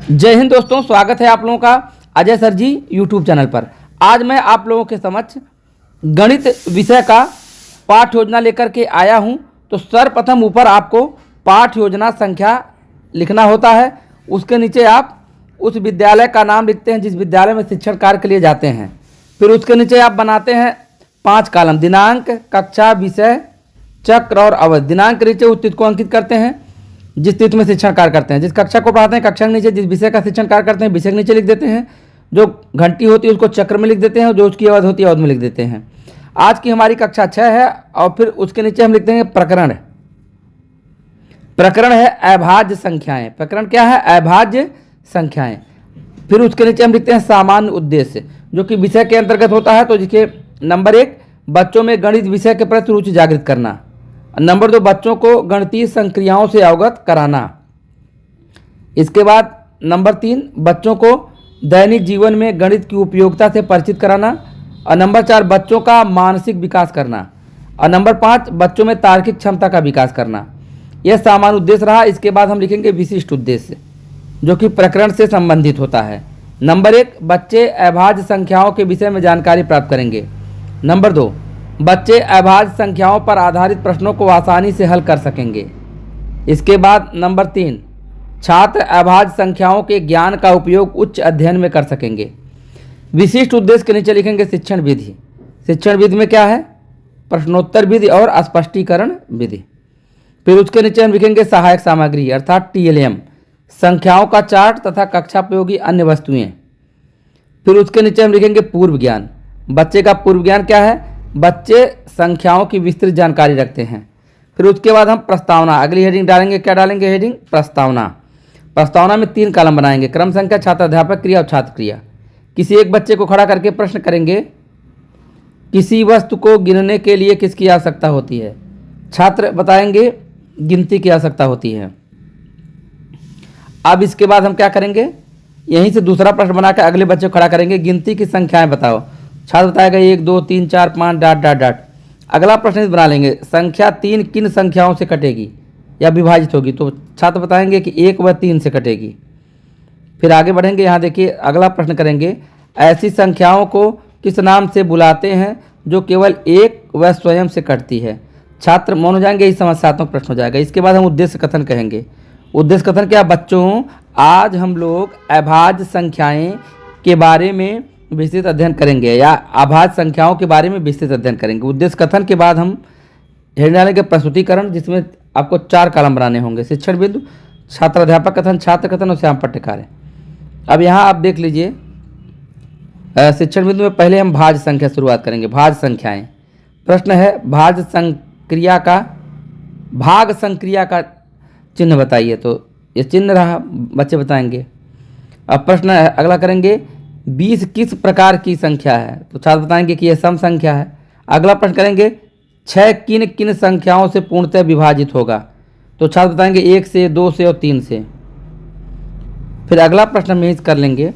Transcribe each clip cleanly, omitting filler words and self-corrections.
जय हिंद दोस्तों, स्वागत है आप लोगों का अजय सर जी यूट्यूब चैनल पर। आज मैं आप लोगों के समक्ष गणित विषय का पाठ योजना लेकर के आया हूं। तो सर्वप्रथम ऊपर आपको पाठ योजना संख्या लिखना होता है। उसके नीचे आप उस विद्यालय का नाम लिखते हैं जिस विद्यालय में शिक्षण कार्य के लिए जाते हैं। फिर उसके नीचे आप बनाते हैं 5 कॉलम, दिनांक, कक्षा, विषय, चक्र और अवधि। दिनांक के नीचे उस तिथि को अंकित करते हैं जिस तिथि में शिक्षण कार्य करते हैं। जिस कक्षा को पढ़ाते हैं कक्षा के नीचे, जिस विषय का शिक्षण कार्य करते हैं विषय के नीचे लिख देते हैं। जो घंटी होती है उसको चक्र में लिख देते हैं, जो उसकी अवधि होती है अवधि में लिख देते हैं। आज की हमारी कक्षा 6 है और फिर उसके नीचे हम लिख देंगे प्रकरण। प्रकरण है अभाज्य संख्याएं। प्रकरण क्या है? अभाज्य संख्याएं। फिर उसके नीचे हम लिखते हैं सामान्य उद्देश्य, जो कि विषय के अंतर्गत होता है। तो जिसके नंबर 1 बच्चों में गणित विषय के प्रति रुचि जागृत करना। नंबर 2 बच्चों को गणितीय संक्रियाओं से अवगत कराना। इसके बाद नंबर 3 बच्चों को दैनिक जीवन में गणित की उपयोगिता से परिचित कराना। और नंबर 4 बच्चों का मानसिक विकास करना। और नंबर 5 बच्चों में तार्किक क्षमता का विकास करना। यह सामान्य उद्देश्य रहा। इसके बाद हम लिखेंगे विशिष्ट उद्देश्य, जो कि प्रकरण से संबंधित होता है। नंबर 1 बच्चे अभाज्य संख्याओं के विषय में जानकारी प्राप्त करेंगे। नंबर 2 बच्चे अभाज्य संख्याओं पर आधारित प्रश्नों को आसानी से हल कर सकेंगे। इसके बाद नंबर 3 छात्र अभाज्य संख्याओं के ज्ञान का उपयोग उच्च अध्ययन में कर सकेंगे। विशिष्ट उद्देश्य के नीचे लिखेंगे शिक्षण विधि। शिक्षण विधि में क्या है? प्रश्नोत्तर विधि और स्पष्टीकरण विधि। फिर उसके नीचे हम लिखेंगे सहायक सामग्री अर्थात TLM, संख्याओं का चार्ट तथा कक्षापयोगी अन्य वस्तुएं। फिर उसके नीचे हम लिखेंगे पूर्व ज्ञान। बच्चे का पूर्व ज्ञान क्या है? बच्चे संख्याओं की विस्तृत जानकारी रखते हैं। फिर उसके बाद हम प्रस्तावना, अगली हेडिंग डालेंगे। क्या डालेंगे? हेडिंग प्रस्तावना। प्रस्तावना में 3 कॉलम बनाएंगे, क्रम संख्या, छात्र अध्यापक क्रिया और छात्र क्रिया। किसी एक बच्चे को खड़ा करके प्रश्न करेंगे, किसी वस्तु को गिनने के लिए किसकी आवश्यकता होती है? छात्र बताएंगे गिनती की आवश्यकता होती है। अब इसके बाद हम क्या करेंगे? यहीं से दूसरा प्रश्न बनाकर अगले बच्चे को खड़ा करेंगे, गिनती की संख्याएं बताओ। छात्र बताएगा 1 2 3 4 5 डॉट डॉट डॉट। अगला प्रश्न बना लेंगे, संख्या 3 किन संख्याओं से कटेगी या विभाजित होगी? तो छात्र बताएंगे कि 1 व 3 से कटेगी। फिर आगे बढ़ेंगे, यहाँ देखिए अगला प्रश्न करेंगे, ऐसी संख्याओं को किस नाम से बुलाते हैं जो केवल 1 व स्वयं से कटती है? छात्र मौन हो जाएंगे, यही समस्यात्मक प्रश्न हो जाएगा। इसके बाद हम उद्देश्य कथन कहेंगे। उद्देश्य कथन क्या? बच्चों आज हम लोग अभाज्य संख्याएं के बारे में विस्तृत अध्ययन करेंगे या अभाज्य संख्याओं के बारे में विस्तृत अध्ययन करेंगे। उद्देश्य कथन के बाद हम हेडिंग डालेंगे प्रस्तुतिकरण, जिसमें आपको 4 कॉलम बनाने होंगे, शिक्षण बिंदु, छात्र अध्यापक कथन, छात्र कथन और श्याम पट्ट कार्य। अब यहाँ आप देख लीजिए, शिक्षण बिंदु में पहले हम भाज्य संख्या शुरुआत करेंगे। भाज्य संख्याएं। प्रश्न है भाज्य संक्रिया का, भाग संक्रिया का चिन्ह बताइए। तो ये चिन्ह रहा, बच्चे बताएंगे। अब प्रश्न अगला करेंगे, 20 किस प्रकार की संख्या है? तो छात्र बताएंगे कि यह सम संख्या है। अगला प्रश्न करेंगे, 6 किन किन संख्याओं से पूर्णतः विभाजित होगा? तो छात्र बताएंगे 1 से, 2 से और 3 से। फिर अगला प्रश्न हम यही कर लेंगे,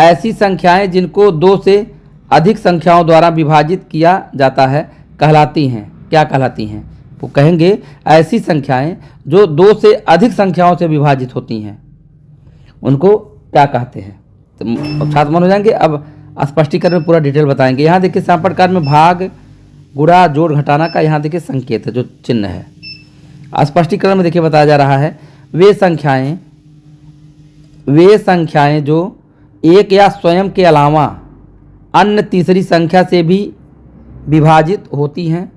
ऐसी संख्याएं जिनको 2 से अधिक संख्याओं द्वारा विभाजित किया जाता है कहलाती हैं। क्या कहलाती हैं? वो कहेंगे ऐसी संख्याएं जो 2 से अधिक संख्याओं से विभाजित होती हैं उनको क्या कहते हैं? तो छात्र मन हो जाएंगे। अब स्पष्टीकरण में पूरा डिटेल बताएंगे। यहाँ देखिए श्याम पट्ट कार्य में भाग, गुणा, जोड़, घटाना का यहाँ देखिए संकेत है, जो चिन्ह है। स्पष्टीकरण में देखिए बताया जा रहा है, वे संख्याएं जो 1 या स्वयं के अलावा अन्य तीसरी संख्या से भी विभाजित होती हैं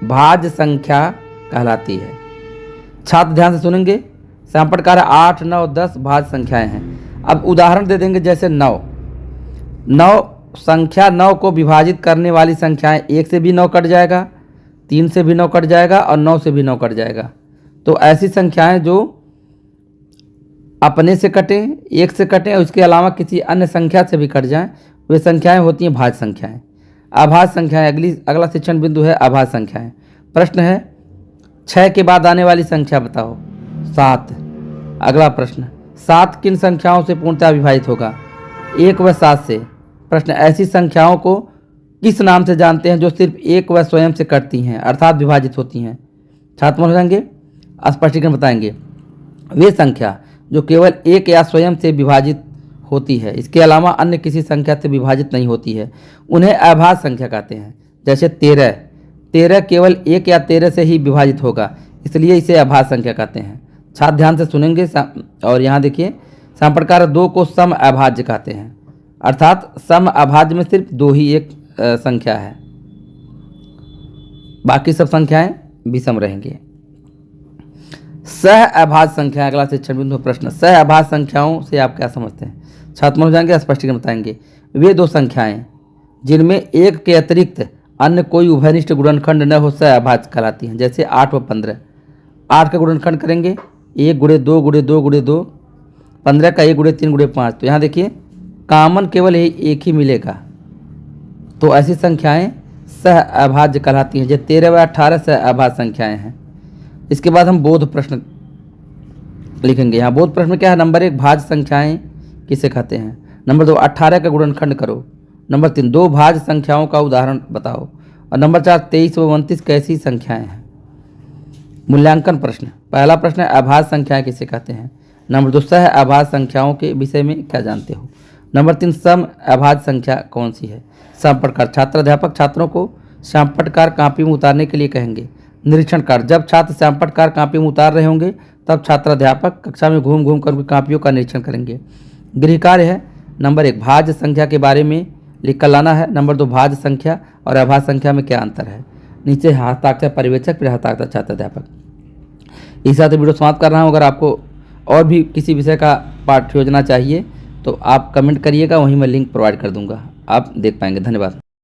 भाज्य संख्या कहलाती है। छात्र ध्यान से सुनेंगे। श्याम पट्ट कार्य 8 9 10 भाज्य संख्याएं हैं। अब उदाहरण दे देंगे, जैसे 9 संख्या 9 को विभाजित करने वाली संख्याएं, 1 से भी 9 कट जाएगा, 3 से भी 9 कट जाएगा और 9 से भी 9 कट जाएगा। तो ऐसी संख्याएं जो अपने से कटें, 1 से कटें और इसके अलावा किसी अन्य संख्या से भी कट जाएं, वे संख्याएं होती हैं भाज्य संख्याएं। अभाज्य संख्याएं, अगला शिक्षण बिंदु है अभाज्य संख्याएं। प्रश्न है 6 के बाद आने वाली संख्या बताओ। 7। अगला प्रश्न, 7 किन संख्याओं से पूर्णतः विभाजित होगा? 1 व 7 से। प्रश्न, ऐसी संख्याओं को किस नाम से जानते हैं जो सिर्फ 1 व स्वयं से कटती हैं अर्थात विभाजित होती हैं? छात्र हो जाएंगे, स्पष्टीकरण बताएंगे। वे संख्या जो केवल एक या स्वयं से विभाजित होती है, इसके अलावा अन्य किसी संख्या से विभाजित नहीं होती है, उन्हें अभाज्य संख्या कहते हैं। जैसे 13 केवल 1 या 13 से ही विभाजित होगा, इसलिए इसे अभाज्य संख्या कहते हैं। छात्र ध्यान से सुनेंगे और यहाँ देखिए, समप्रकार 2 को सम अभाज्य कहते हैं, अर्थात सम अभाज्य में सिर्फ 2 ही एक संख्या है, बाकी सब संख्याएं विषम रहेंगे। सह अभाज्य संख्या, अगला शिक्षण बिंदु प्रश्न, सह अभाज्य संख्याओं से आप क्या समझते हैं? छात्र हो जाएंगे, स्पष्टीकरण बताएंगे। वे 2 संख्याएं जिनमें एक के अतिरिक्त अन्य कोई उभयनिष्ठ गुणनखंड न हो सह अभाज्य कहलाती हैं। जैसे 8 व 15, 8 का गुणनखंड करेंगे 1 × 2 × 2 × 2, 15 का 1 × 3 × 5, तो यहाँ देखिए कॉमन केवल एक ही मिलेगा, तो ऐसी संख्याएं सह अभाज्य कहलाती हैं। जैसे 13 व 18 सह अभाज्य संख्याएं हैं। इसके बाद हम बोध प्रश्न लिखेंगे। यहाँ बोध प्रश्न क्या है? नंबर 1, भाज्य संख्याएं किसे कहते हैं? नंबर 2, 18 का गुणनखंड करो। नंबर 3, 2 भाज्य संख्याओं का उदाहरण बताओ। और नंबर 4, 23 व 29 कैसी संख्याएं हैं? मूल्यांकन प्रश्न। पहला प्रश्न है, अभाज्य संख्याएं किसे कहते हैं? नंबर 2, सह अभाज्य संख्याओं के विषय में क्या जानते हो? नंबर 3, सम अभाज्य संख्या कौन सी है? समपटकार। छात्र अध्यापक छात्रों को समपटकार कापी में उतारने के लिए कहेंगे। निरीक्षण कार्य, जब छात्र समपटकार कापी में उतार रहे होंगे तब छात्र अध्यापक कक्षा में घूम घूम कर कापियों का निरीक्षण करेंगे। गृह कार्य है, नंबर 1, भाज्य संख्या के बारे में लिख कर लाना है। नंबर 2, भाज्य संख्या और अभाज्य संख्या में क्या अंतर है? नीचे हस्ताक्षर पर्यवेक्षक, फिर हस्ताक्षर छात्र अध्यापक। इस साथ वीडियो समाप्त कर रहा हूँ। अगर आपको और भी किसी विषय का पाठ्य योजना चाहिए तो आप कमेंट करिएगा, वहीं मैं लिंक प्रोवाइड कर दूंगा, आप देख पाएंगे। धन्यवाद।